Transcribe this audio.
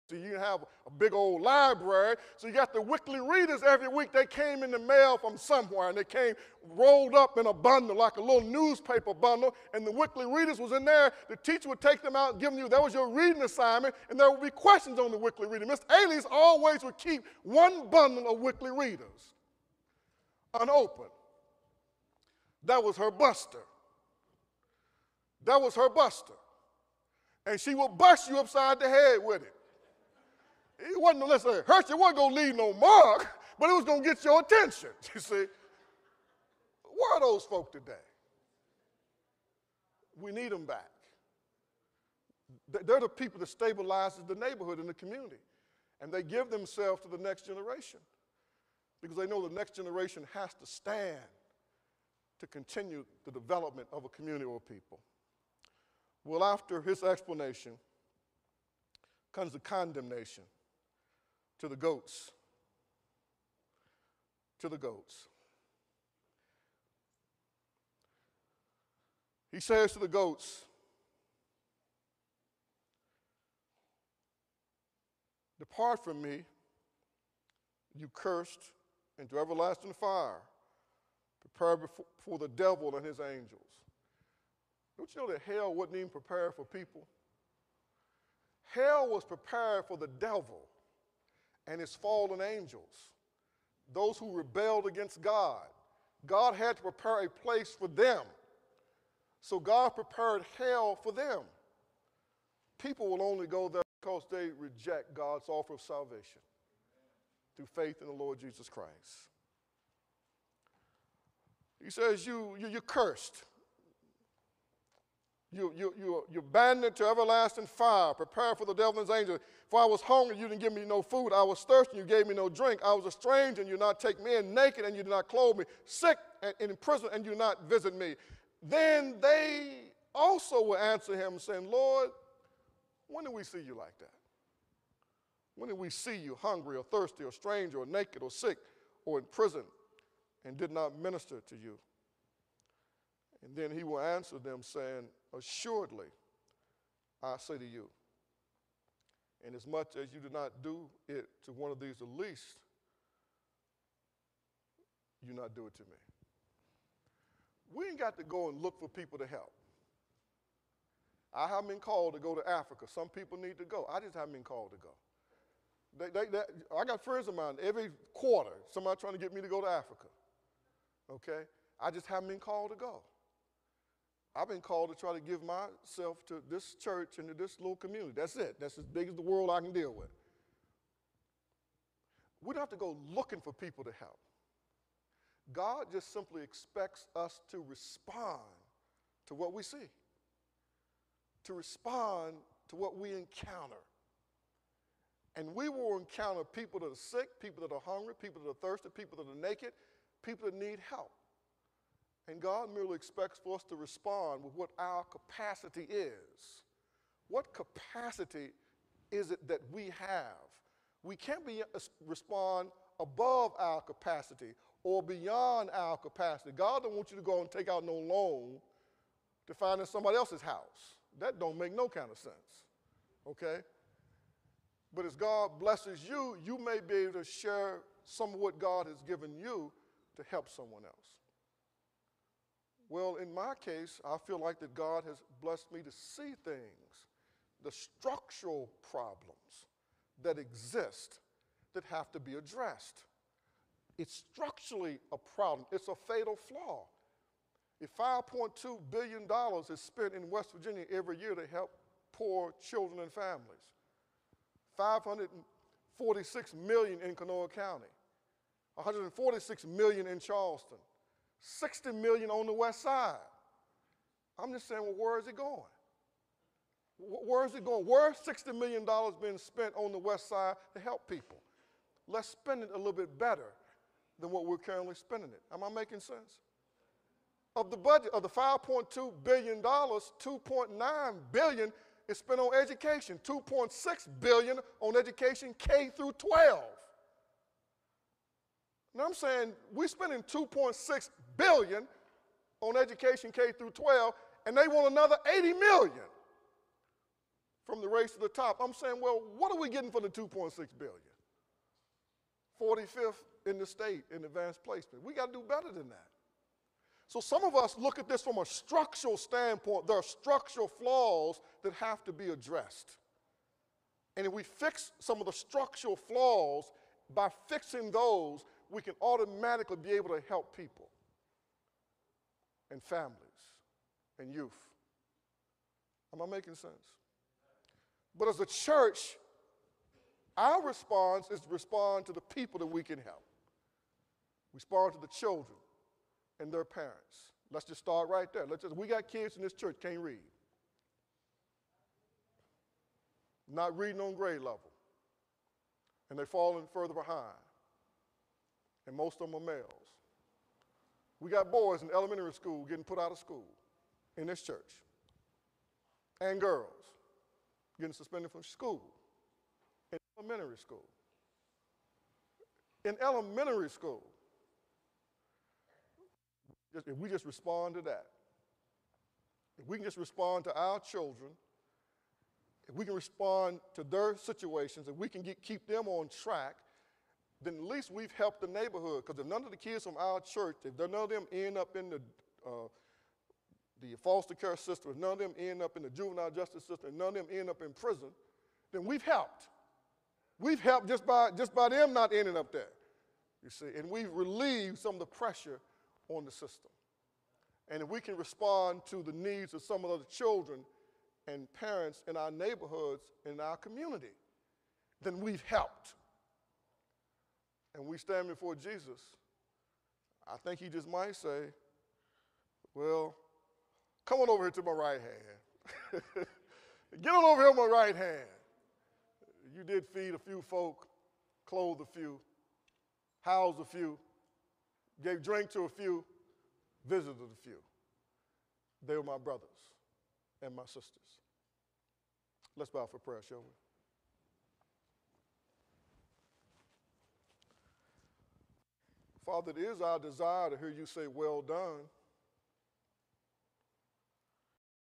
So you have a big old library. So you got the weekly readers every week. They came in the mail from somewhere, and they came rolled up in a bundle, like a little newspaper bundle, and the weekly readers was in there. The teacher would take them out and give them that was your reading assignment, and there would be questions on the weekly reader. Miss Ailey's always would keep one bundle of weekly readers unopened. That was her buster. That was her buster. And she would bust you upside the head with it. It wasn't, listen, hurt you, it wasn't going to leave no mark, but it was going to get your attention, you see. Where are those folk today? We need them back. They're the people that stabilizes the neighborhood and the community, and they give themselves to the next generation because they know the next generation has to stand to continue the development of a community or people. Well, after his explanation comes the condemnation to the goats. To the goats. He says to the goats, "Depart from me, you cursed, into everlasting fire, prepared for the devil and his angels." Don't you know that hell wasn't even prepared for people? Hell was prepared for the devil and his fallen angels, those who rebelled against God. God had to prepare a place for them. So God prepared hell for them. People will only go there because they reject God's offer of salvation through faith in the Lord Jesus Christ. He says, you're cursed. You're abandoned to everlasting fire, prepared for the devil and his angels. For I was hungry, you didn't give me no food. I was thirsty, you gave me no drink. I was a stranger, and you did not take me in. Naked, and you did not clothe me. Sick and in prison, and you did not visit me. Then they also will answer him, saying, Lord, when did we see you like that? When did we see you hungry or thirsty or stranger or naked or sick or in prison and did not minister to you? And then he will answer them, saying, assuredly, I say to you, inasmuch as you did not do it to one of these the least, you not do it to me. We ain't got to go and look for people to help. I haven't been called to go to Africa. Some people need to go. I just haven't been called to go. I got friends of mine every quarter, somebody trying to get me to go to Africa. Okay? I just haven't been called to go. I've been called to try to give myself to this church and to this little community. That's it. That's as big as the world I can deal with. We don't have to go looking for people to help. God just simply expects us to respond to what we see, to respond to what we encounter. And we will encounter people that are sick, people that are hungry, people that are thirsty, people that are naked, people that need help. And God merely expects for us to respond with what our capacity is. What capacity is it that we have? We can't respond above our capacity or beyond our capacity. God don't want you to go and take out no loan to find in somebody else's house. That don't make no kind of sense, okay? But as God blesses you, you may be able to share some of what God has given you to help someone else. Well, in my case, I feel like that God has blessed me to see things, the structural problems that exist that have to be addressed. It's structurally a problem. It's a fatal flaw. If $5.2 billion is spent in West Virginia every year to help poor children and families, $546 million in Kanawha County, $146 million in Charleston, $60 million on the west side. I'm just saying, well, where is it going? Where is it going? Where's $60 million being spent on the west side to help people? Let's spend it a little bit better than what we're currently spending it. Am I making sense? Of the budget, of the $5.2 billion, $2.9 billion is spent on education, $2.6 billion on education K through 12. Now I'm saying we're spending $2.6 billion on education K through 12, and they want another $80 million from the race to the top. I'm saying, well, what are we getting for the $2.6 billion? 45th in the state in advanced placement. We got to do better than that. So some of us look at this from a structural standpoint. There are structural flaws that have to be addressed. And if we fix some of the structural flaws, by fixing those, we can automatically be able to help people and families and youth. Am I making sense? But as a church, our response is to respond to the people that we can help. Respond to the children and their parents. Let's just start right there. We got kids in this church can't read. Not reading on grade level. And they're falling further behind. And most of them are males. We got boys in elementary school getting put out of school in this church. And girls getting suspended from school in elementary school. In elementary school, if we just respond to that, if we can just respond to our children, if we can respond to their situations, if we can keep them on track, then at least we've helped the neighborhood. Because if none of the kids from our church, if none of them end up in the foster care system, if none of them end up in the juvenile justice system, if none of them end up in prison, then we've helped. We've helped just by them not ending up there, you see. And we've relieved some of the pressure on the system. And if we can respond to the needs of some of the children and parents in our neighborhoods, in our community, then we've helped. And we stand before Jesus, I think he just might say, well, come on over here to my right hand. Get on over here on my right hand. You did feed a few folk, clothe a few, house a few, gave drink to a few, visited a few. They were my brothers and my sisters. Let's bow for prayer, shall we? Father, it is our desire to hear you say, well done,